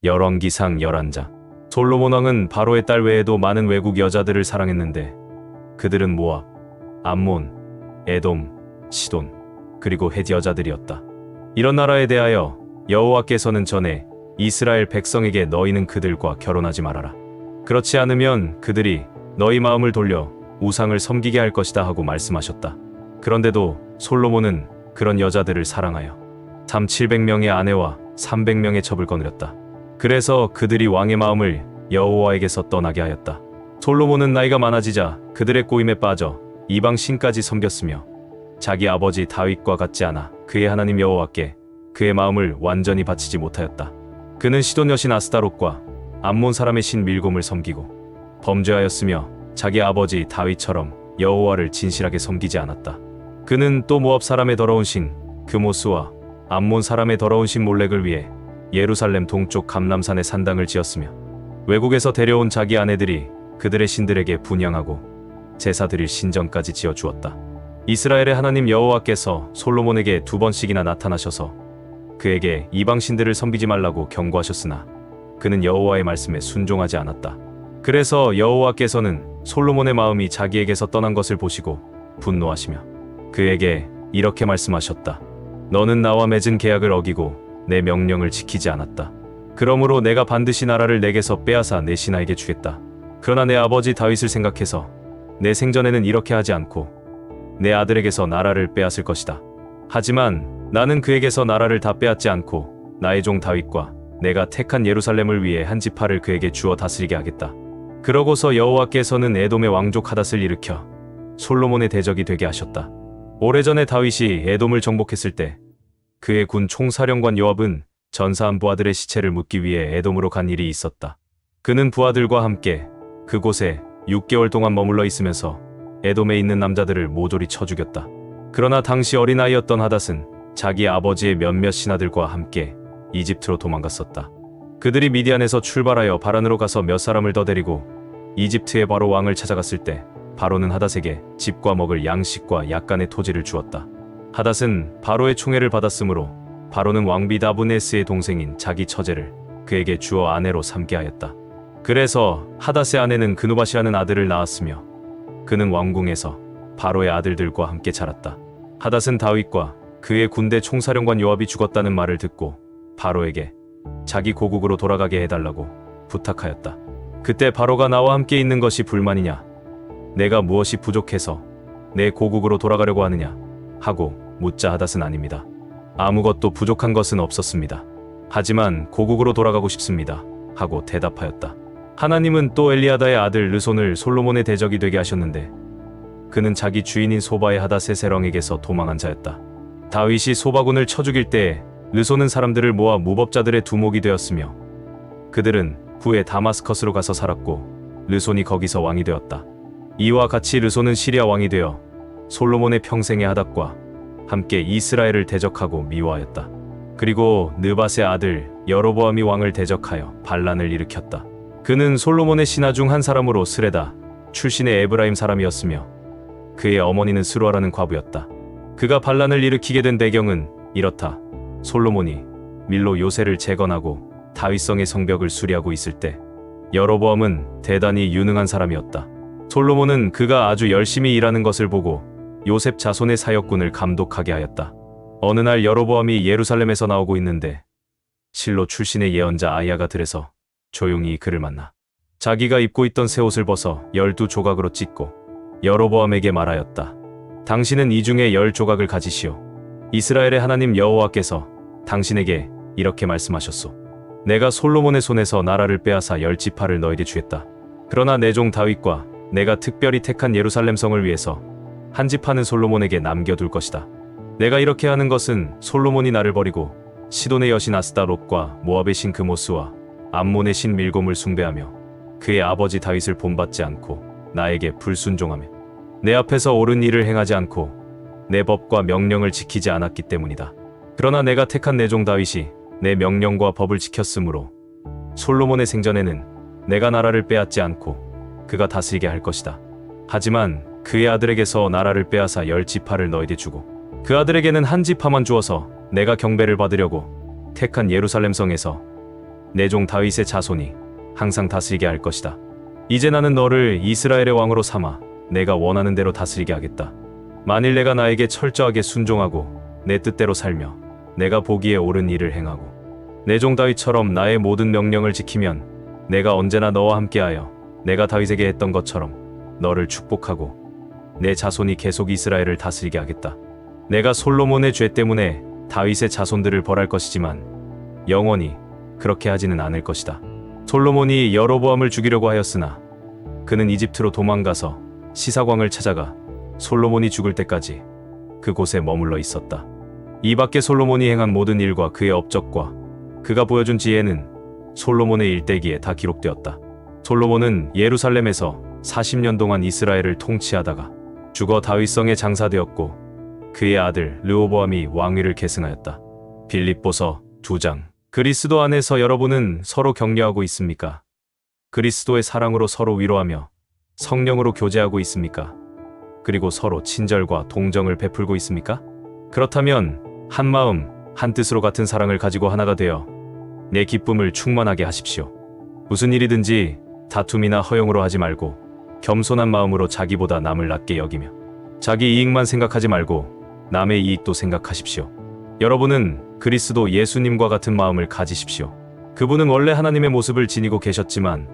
열왕기상 11장. 솔로몬 왕은 바로의 딸 외에도 많은 외국 여자들을 사랑했는데 그들은 모압, 암몬, 에돔, 시돈, 그리고 헷 여자들이었다. 이런 나라에 대하여 여호와께서는 전에 이스라엘 백성에게 너희는 그들과 결혼하지 말아라. 그렇지 않으면 그들이 너희 마음을 돌려 우상을 섬기게 할 것이다 하고 말씀하셨다. 그런데도 솔로몬은 그런 여자들을 사랑하여 700명의 아내와 300명의 첩을 거느렸다. 그래서 그들이 왕의 마음을 여호와에게서 떠나게 하였다. 솔로몬은 나이가 많아지자 그들의 꼬임에 빠져 이방 신까지 섬겼으며 자기 아버지 다윗과 같지 않아 그의 하나님 여호와께 그의 마음을 완전히 바치지 못하였다. 그는 시돈 여신 아스타롯과 암몬 사람의 신 밀곰을 섬기고 범죄하였으며 자기 아버지 다윗처럼 여호와를 진실하게 섬기지 않았다. 그는 또 모압 사람의 더러운 신 그모스와 암몬 사람의 더러운 신 몰렉을 위해 예루살렘 동쪽 감람산에 산당을 지었으며 외국에서 데려온 자기 아내들이 그들의 신들에게 분향하고 제사 드릴 신전까지 지어 주었다. 이스라엘의 하나님 여호와께서 솔로몬에게 2번씩이나 나타나셔서 그에게 이방 신들을 섬기지 말라고 경고하셨으나 그는 여호와의 말씀에 순종하지 않았다. 그래서 여호와께서는 솔로몬의 마음이 자기에게서 떠난 것을 보시고 분노하시며 그에게 이렇게 말씀하셨다. 너는 나와 맺은 계약을 어기고 내 명령을 지키지 않았다. 그러므로 내가 반드시 나라를 내게서 빼앗아 내 신하에게 주겠다. 그러나 내 아버지 다윗을 생각해서 내 생전에는 이렇게 하지 않고 내 아들에게서 나라를 빼앗을 것이다. 하지만 나는 그에게서 나라를 다 빼앗지 않고 나의 종 다윗과 내가 택한 예루살렘을 위해 한 지파를 그에게 주어 다스리게 하겠다. 그러고서 여호와께서는 에돔의 왕족 하닷을 일으켜 솔로몬의 대적이 되게 하셨다. 오래전에 다윗이 에돔을 정복했을 때 그의 군 총사령관 요압은 전사한 부하들의 시체를 묻기 위해 에돔으로 간 일이 있었다. 그는 부하들과 함께 그곳에 6개월 동안 머물러 있으면서 에돔에 있는 남자들을 모조리 쳐 죽였다. 그러나 당시 어린아이였던 하닷은 자기 아버지의 몇몇 신하들과 함께 이집트로 도망갔었다. 그들이 미디안에서 출발하여 바란으로 가서 몇 사람을 더 데리고 이집트의 바로 왕을 찾아갔을 때 바로는 하닷에게 집과 먹을 양식과 약간의 토지를 주었다. 하닷은 바로의 총애를 받았으므로 바로는 왕비 다브네스의 동생인 자기 처제를 그에게 주어 아내로 삼게 하였다. 그래서 하닷의 아내는 그누바시라는 아들을 낳았으며 그는 왕궁에서 바로의 아들들과 함께 자랐다. 하닷은 다윗과 그의 군대 총사령관 요압이 죽었다는 말을 듣고 바로에게 자기 고국으로 돌아가게 해달라고 부탁하였다. 그때 바로가 나와 함께 있는 것이 불만이냐? 내가 무엇이 부족해서 내 고국으로 돌아가려고 하느냐? 하고 묻자 하닷은 아닙니다. 아무것도 부족한 것은 없었습니다. 하지만 고국으로 돌아가고 싶습니다. 하고 대답하였다. 하나님은 또 엘리아다의 아들 르손을 솔로몬의 대적이 되게 하셨는데 그는 자기 주인인 소바의 하닷의 세령에게서 도망한 자였다. 다윗이 소바군을 쳐 죽일 때에 르손은 사람들을 모아 무법자들의 두목이 되었으며 그들은 후에 다마스커스로 가서 살았고 르손이 거기서 왕이 되었다. 이와 같이 르손은 시리아 왕이 되어 솔로몬의 평생의 하닷과 함께 이스라엘을 대적하고 미워하였다. 그리고 느밧의 아들 여로보암이 왕을 대적하여 반란을 일으켰다. 그는 솔로몬의 신하 중 한 사람으로 스레다 출신의 에브라임 사람이었으며 그의 어머니는 스루아라는 과부였다. 그가 반란을 일으키게 된 배경은 이렇다. 솔로몬이 밀로 요새를 재건하고 다윗성의 성벽을 수리하고 있을 때 여로보암은 대단히 유능한 사람이었다. 솔로몬은 그가 아주 열심히 일하는 것을 보고 요셉 자손의 사역군을 감독하게 하였다. 어느 날 여로보암이 예루살렘에서 나오고 있는데 실로 출신의 예언자 아이야가 들에서 조용히 그를 만나 자기가 입고 있던 새 옷을 벗어 12조각으로 찢고 여로보암에게 말하였다. 당신은 이 중에 10조각을 가지시오. 이스라엘의 하나님 여호와께서 당신에게 이렇게 말씀하셨소. 내가 솔로몬의 손에서 나라를 빼앗아 10지파를 너에게 주겠다. 그러나 내 종 다윗과 내가 특별히 택한 예루살렘 성을 위해서 한 지파는 솔로몬에게 남겨둘 것이다. 내가 이렇게 하는 것은 솔로몬이 나를 버리고 시돈의 여신 아스타롯과 모압의 신 그모스와 암몬의 신 밀곰을 숭배하며 그의 아버지 다윗을 본받지 않고 나에게 불순종하며 내 앞에서 옳은 일을 행하지 않고 내 법과 명령을 지키지 않았기 때문이다. 그러나 내가 택한 내 종 다윗이 내 명령과 법을 지켰으므로 솔로몬의 생전에는 내가 나라를 빼앗지 않고 그가 다스리게 할 것이다. 하지만 그의 아들에게서 나라를 빼앗아 10지파를 너에게 주고 그 아들에게는 한 지파만 주어서 내가 경배를 받으려고 택한 예루살렘 성에서 내 종 다윗의 자손이 항상 다스리게 할 것이다. 이제 나는 너를 이스라엘의 왕으로 삼아 내가 원하는 대로 다스리게 하겠다. 만일 내가 나에게 철저하게 순종하고 내 뜻대로 살며 내가 보기에 옳은 일을 행하고 내 종 다윗처럼 나의 모든 명령을 지키면 내가 언제나 너와 함께하여 내가 다윗에게 했던 것처럼 너를 축복하고 내 자손이 계속 이스라엘을 다스리게 하겠다. 내가 솔로몬의 죄 때문에 다윗의 자손들을 벌할 것이지만 영원히 그렇게 하지는 않을 것이다. 솔로몬이 여로보암을 죽이려고 하였으나 그는 이집트로 도망가서 시사광을 찾아가 솔로몬이 죽을 때까지 그곳에 머물러 있었다. 이 밖에 솔로몬이 행한 모든 일과 그의 업적과 그가 보여준 지혜는 솔로몬의 일대기에 다 기록되었다. 솔로몬은 예루살렘에서 40년 동안 이스라엘을 통치하다가 죽어 다윗성에 장사되었고 그의 아들 르호보암이 왕위를 계승하였다. 빌립보서 2장. 그리스도 안에서 여러분은 서로 격려하고 있습니까? 그리스도의 사랑으로 서로 위로하며 성령으로 교제하고 있습니까? 그리고 서로 친절과 동정을 베풀고 있습니까? 그렇다면 한 마음, 한 뜻으로 같은 사랑을 가지고 하나가 되어 내 기쁨을 충만하게 하십시오. 무슨 일이든지 다툼이나 허용으로 하지 말고 겸손한 마음으로 자기보다 남을 낮게 여기며 자기 이익만 생각하지 말고 남의 이익도 생각하십시오. 여러분은 그리스도 예수님과 같은 마음을 가지십시오. 그분은 원래 하나님의 모습을 지니고 계셨지만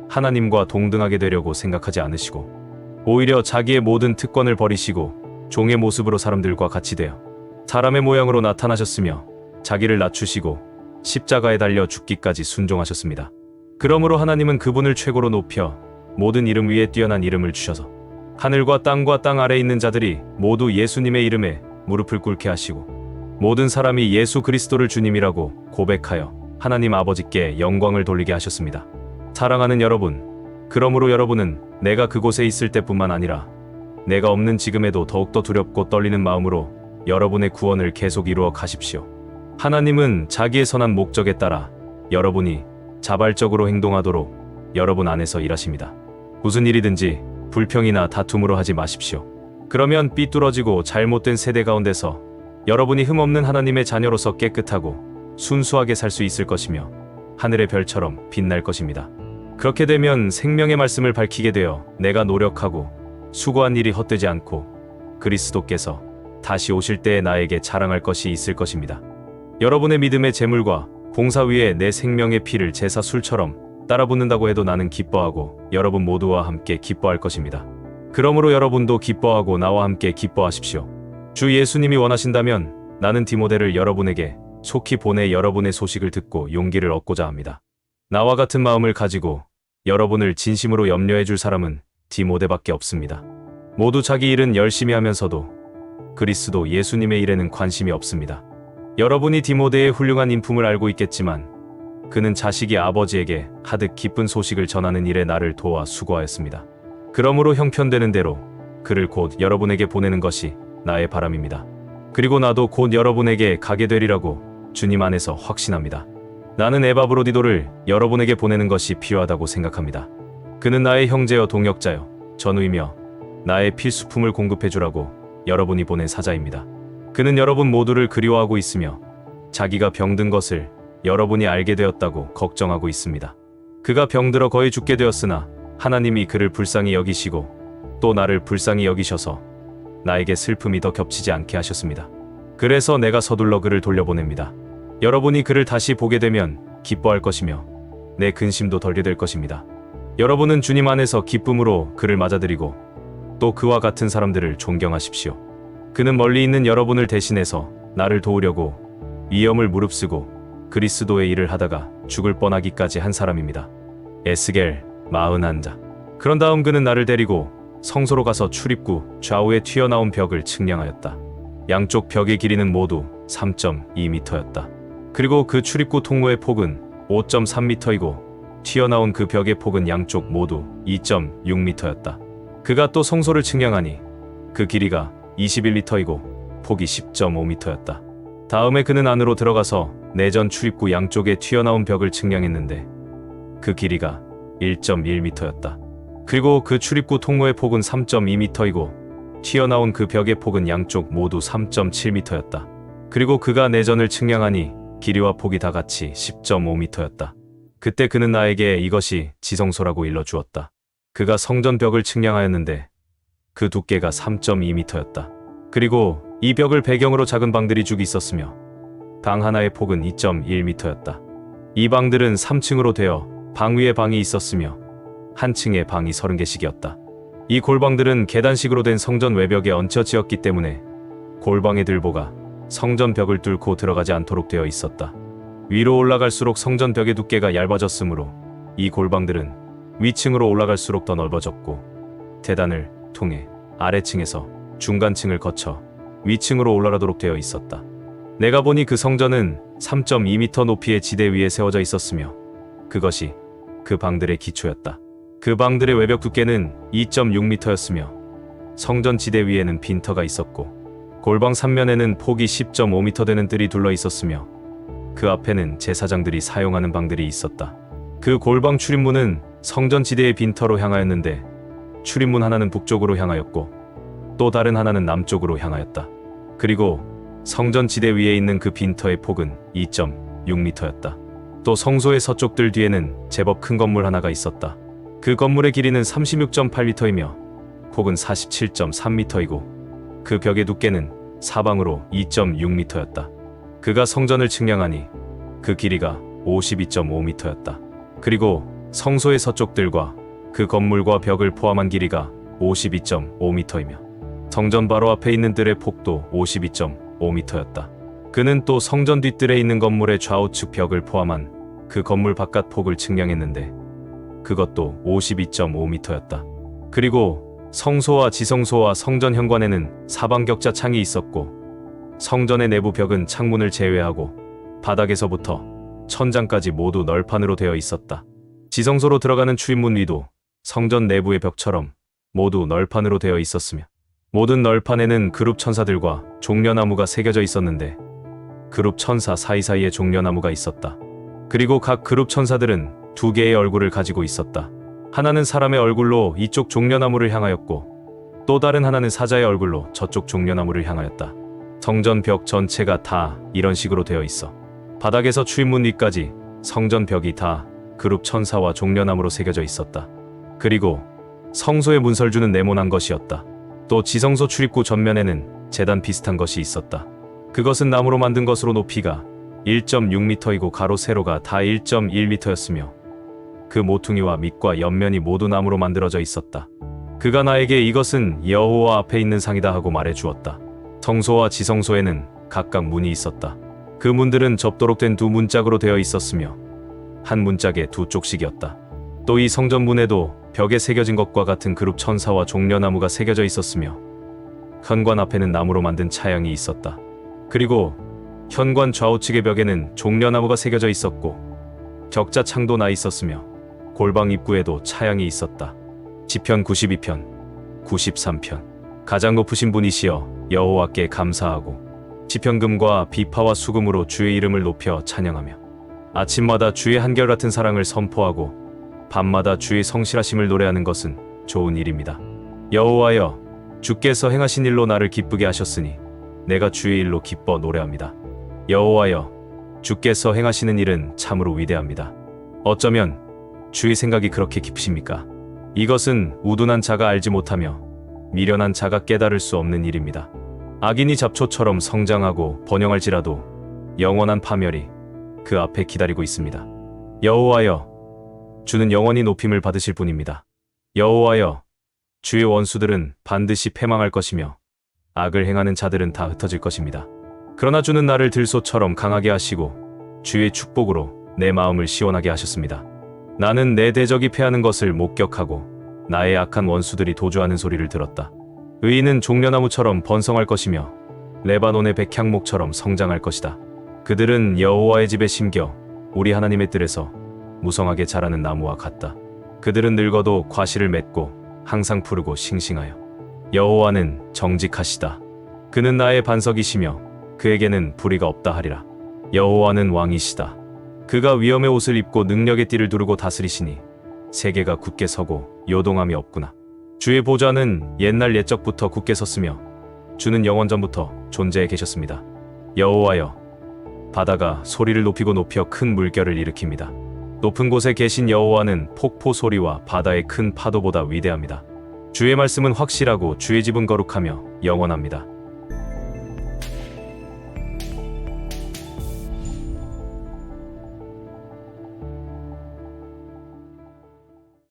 하나님과 동등하게 되려고 생각하지 않으시고 오히려 자기의 모든 특권을 버리시고 종의 모습으로 사람들과 같이 되어 사람의 모양으로 나타나셨으며 자기를 낮추시고 십자가에 달려 죽기까지 순종하셨습니다. 그러므로 하나님은 그분을 최고로 높여 모든 이름 위에 뛰어난 이름을 주셔서 하늘과 땅 아래에 있는 자들이 모두 예수님의 이름에 무릎을 꿇게 하시고 모든 사람이 예수 그리스도를 주님이라고 고백하여 하나님 아버지께 영광을 돌리게 하셨습니다. 사랑하는 여러분, 그러므로 여러분은 내가 그곳에 있을 때뿐만 아니라 내가 없는 지금에도 더욱더 두렵고 떨리는 마음으로 여러분의 구원을 계속 이루어 가십시오. 하나님은 자기의 선한 목적에 따라 여러분이 자발적으로 행동하도록 여러분 안에서 일하십니다. 무슨 일이든지 불평이나 다툼으로 하지 마십시오. 그러면 삐뚤어지고 잘못된 세대 가운데서 여러분이 흠없는 하나님의 자녀로서 깨끗하고 순수하게 살 수 있을 것이며 하늘의 별처럼 빛날 것입니다. 그렇게 되면 생명의 말씀을 밝히게 되어 내가 노력하고 수고한 일이 헛되지 않고 그리스도께서 다시 오실 때에 나에게 자랑할 것이 있을 것입니다. 여러분의 믿음의 제물과 봉사 위에 내 생명의 피를 제사 술처럼 따라붙는다고 해도 나는 기뻐하고 여러분 모두와 함께 기뻐할 것입니다. 그러므로 여러분도 기뻐하고 나와 함께 기뻐하십시오. 주 예수님이 원하신다면 나는 디모데를 여러분에게 속히 보내 여러분의 소식을 듣고 용기를 얻고자 합니다. 나와 같은 마음을 가지고 여러분을 진심으로 염려해 줄 사람은 디모데밖에 없습니다. 모두 자기 일은 열심히 하면서도 그리스도 예수님의 일에는 관심이 없습니다. 여러분이 디모데의 훌륭한 인품을 알고 있겠지만 그는 자식이 아버지에게 하듯 기쁜 소식을 전하는 일에 나를 도와 수고하였습니다. 그러므로 형편되는 대로 그를 곧 여러분에게 보내는 것이 나의 바람입니다. 그리고 나도 곧 여러분에게 가게 되리라고 주님 안에서 확신합니다. 나는 에바브로디도를 여러분에게 보내는 것이 필요하다고 생각합니다. 그는 나의 형제여 동역자여 전우이며 나의 필수품을 공급해 주라고 여러분이 보낸 사자입니다. 그는 여러분 모두를 그리워하고 있으며 자기가 병든 것을 여러분이 알게 되었다고 걱정하고 있습니다. 그가 병들어 거의 죽게 되었으나 하나님이 그를 불쌍히 여기시고 또 나를 불쌍히 여기셔서 나에게 슬픔이 더 겹치지 않게 하셨습니다. 그래서 내가 서둘러 그를 돌려보냅니다. 여러분이 그를 다시 보게 되면 기뻐할 것이며 내 근심도 덜게 될 것입니다. 여러분은 주님 안에서 기쁨으로 그를 맞아들이고 또 그와 같은 사람들을 존경하십시오. 그는 멀리 있는 여러분을 대신해서 나를 도우려고 위험을 무릅쓰고 그리스도의 일을 하다가 죽을 뻔하기까지 한 사람입니다. 에스겔 41자. 그런 다음 그는 나를 데리고 성소로 가서 출입구 좌우에 튀어나온 벽을 측량하였다. 양쪽 벽의 길이는 모두 3.2m였다. 그리고 그 출입구 통로의 폭은 5.3m이고 튀어나온 그 벽의 폭은 양쪽 모두 2.6m였다. 그가 또 성소를 측량하니 그 길이가 21m이고 폭이 10.5m였다. 다음에 그는 안으로 들어가서 내전 출입구 양쪽에 튀어나온 벽을 측량했는데 그 길이가 1.1m였다. 그리고 그 출입구 통로의 폭은 3.2m이고 튀어나온 그 벽의 폭은 양쪽 모두 3.7m였다. 그리고 그가 내전을 측량하니 길이와 폭이 다 같이 10.5m였다. 그때 그는 나에게 이것이 지성소라고 일러주었다. 그가 성전 벽을 측량하였는데 그 두께가 3.2m였다. 그리고 이 벽을 배경으로 작은 방들이 쭉 있었으며 방 하나의 폭은 2.1m였다. 이 방들은 3층으로 되어 방 위에 방이 있었으며 한 층에 방이 30개씩이었다. 이 골방들은 계단식으로 된 성전 외벽에 얹혀지었기 때문에 골방의 들보가 성전 벽을 뚫고 들어가지 않도록 되어 있었다. 위로 올라갈수록 성전 벽의 두께가 얇아졌으므로 이 골방들은 위층으로 올라갈수록 더 넓어졌고 계단을 통해 아래층에서 중간층을 거쳐 위층으로 올라가도록 되어 있었다. 내가 보니 그 성전은 3.2m 높이의 지대 위에 세워져 있었으며 그것이 그 방들의 기초였다. 그 방들의 외벽 두께는 2.6m였으며 성전 지대 위에는 빈터가 있었고 골방 3면에는 폭이 10.5m 되는 뜰이 둘러 있었으며 그 앞에는 제사장들이 사용하는 방들이 있었다. 그 골방 출입문은 성전 지대의 빈터로 향하였는데 출입문 하나는 북쪽으로 향하였고 또 다른 하나는 남쪽으로 향하였다. 그리고 성전 지대 위에 있는 그 빈터의 폭은 2.6m였다. 또 성소의 서쪽들 뒤에는 제법 큰 건물 하나가 있었다. 그 건물의 길이는 36.8m이며 폭은 47.3m이고 그 벽의 두께는 사방으로 2.6m였다. 그가 성전을 측량하니 그 길이가 52.5m였다. 그리고 성소의 서쪽들과 그 건물과 벽을 포함한 길이가 52.5m이며 성전 바로 앞에 있는 뜰의 폭도 52.5m였다. 그는 또 성전 뒷뜰에 있는 건물의 좌우측 벽을 포함한 그 건물 바깥 폭을 측량했는데 그것도 52.5m였다. 그리고 성소와 지성소와 성전 현관에는 사방 격자 창이 있었고 성전의 내부 벽은 창문을 제외하고 바닥에서부터 천장까지 모두 널판으로 되어 있었다. 지성소로 들어가는 출입문 위도 성전 내부의 벽처럼 모두 널판으로 되어 있었으며 모든 널판에는 그룹 천사들과 종려나무가 새겨져 있었는데 그룹 천사 사이사이에 종려나무가 있었다. 그리고 각 그룹 천사들은 두 개의 얼굴을 가지고 있었다. 하나는 사람의 얼굴로 이쪽 종려나무를 향하였고 또 다른 하나는 사자의 얼굴로 저쪽 종려나무를 향하였다. 성전 벽 전체가 다 이런 식으로 되어 있어 바닥에서 출입문 위까지 성전 벽이 다 그룹 천사와 종려나무로 새겨져 있었다. 그리고 성소의 문설주는 네모난 것이었다. 또 지성소 출입구 전면에는 제단 비슷한 것이 있었다. 그것은 나무로 만든 것으로 높이가 1.6m이고 가로 세로가 다 1.1m였으며 그 모퉁이와 밑과 옆면이 모두 나무로 만들어져 있었다. 그가 나에게 이것은 여호와 앞에 있는 상이다 하고 말해 주었다. 성소와 지성소에는 각각 문이 있었다. 그 문들은 접도록 된 두 문짝으로 되어 있었으며 한 문짝에 두 쪽씩이었다. 또 이 성전 문에도 벽에 새겨진 것과 같은 그룹 천사와 종려나무가 새겨져 있었으며 현관 앞에는 나무로 만든 차양이 있었다. 그리고 현관 좌우측의 벽에는 종려나무가 새겨져 있었고 격자 창도 나 있었으며 골방 입구에도 차양이 있었다. 시편 92편 93편 가장 높으신 분이시여 여호와께 감사하고 시편금과 비파와 수금으로 주의 이름을 높여 찬양하며 아침마다 주의 한결같은 사랑을 선포하고 밤마다 주의 성실하심을 노래하는 것은 좋은 일입니다. 여호와여 주께서 행하신 일로 나를 기쁘게 하셨으니 내가 주의 일로 기뻐 노래합니다. 여호와여 주께서 행하시는 일은 참으로 위대합니다. 어쩌면 주의 생각이 그렇게 깊으십니까? 이것은 우둔한 자가 알지 못하며 미련한 자가 깨달을 수 없는 일입니다. 악인이 잡초처럼 성장하고 번영할지라도 영원한 파멸이 그 앞에 기다리고 있습니다. 여호와여 주는 영원히 높임을 받으실 분입니다. 여호와여 주의 원수들은 반드시 패망할 것이며 악을 행하는 자들은 다 흩어질 것입니다. 그러나 주는 나를 들소처럼 강하게 하시고 주의 축복으로 내 마음을 시원하게 하셨습니다. 나는 내 대적이 패하는 것을 목격하고 나의 악한 원수들이 도주하는 소리를 들었다. 의인은 종려나무처럼 번성할 것이며 레바논의 백향목처럼 성장할 것이다. 그들은 여호와의 집에 심겨 우리 하나님의 뜰에서 무성하게 자라는 나무와 같다. 그들은 늙어도 과실을 맺고 항상 푸르고 싱싱하여 여호와는 정직하시다. 그는 나의 반석이시며 그에게는 불의가 없다 하리라. 여호와는 왕이시다. 그가 위엄의 옷을 입고 능력의 띠를 두르고 다스리시니 세계가 굳게 서고 요동함이 없구나. 주의 보좌는 옛날 옛적부터 굳게 섰으며 주는 영원전부터 존재해 계셨습니다. 여호와여 바다가 소리를 높이고 높여 큰 물결을 일으킵니다. 높은 곳에 계신 여호와는 폭포 소리와 바다의 큰 파도보다 위대합니다. 주의 말씀은 확실하고 주의 집은 거룩하며 영원합니다.